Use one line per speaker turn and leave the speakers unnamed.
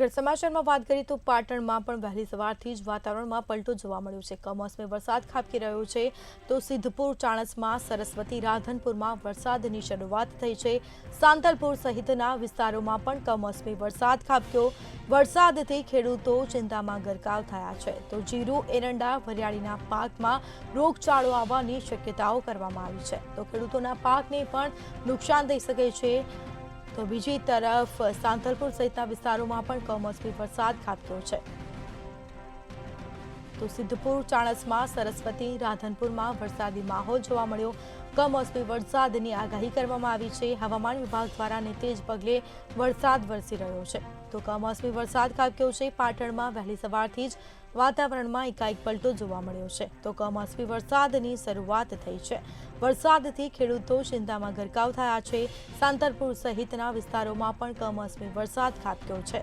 આગળ સમાચારમાં વાત કરીએ તો પાટણમાં પણ વહેલી સવારથી જ વાતાવરણમાં પલટો જોવા મળ્યો છે। કમોસમી વરસાદ ખાબકી રહ્યો છે તો સિદ્ધપુર, ચાણસ્મા, સરસ્વતી, રાધનપુરમાં વરસાદની શરૂઆત થઈ છે। સાંતલપુર સહિતના વિસ્તારોમાં પણ કમોસમી વરસાદ ખાબક્યો। વરસાદથી ખેડૂતો ચિંતામાં ગરકાવ થયા છે તો જીરું, એરંડા, વરિયાળીના પાકમાં રોગચાળો આવવાની શક્યતાઓ કરવામાં આવી છે તો ખેડૂતોના પાકને પણ નુકસાન થઈ શકે છે। તો બીજી તરફ સાંતલપુર સહિતના વિસ્તારોમાં પણ કમોસમી વરસાદ ખાબક્યો છે તો સિદ્ધપુર, ચાણસ્મા, સરસ્વતી, રાધનપુરમાં વરસાદી માહોલ જોવા મળ્યો। કમોસમી વરસાદની આગાહી કરવામાં આવી છે। હવામાન વિભાગ દ્વારા અને તેજ પગલે વરસાદ વરસી રહ્યો છે તો કમોસમી વરસાદ ખાબક્યો છે। પાટણમાં વહેલી સવારથી જ વાતાવરણમાં એકાએક પલટો જોવા મળ્યો છે તો કમોસમી વરસાદની શરૂઆત થઈ છે। વરસાદથી ખેડૂતો ચિંતામાં ગરકાવ થયા છે। સાંતલપુર સહિતના વિસ્તારોમાં પણ કમોસમી વરસાદ ખાબક્યો છે।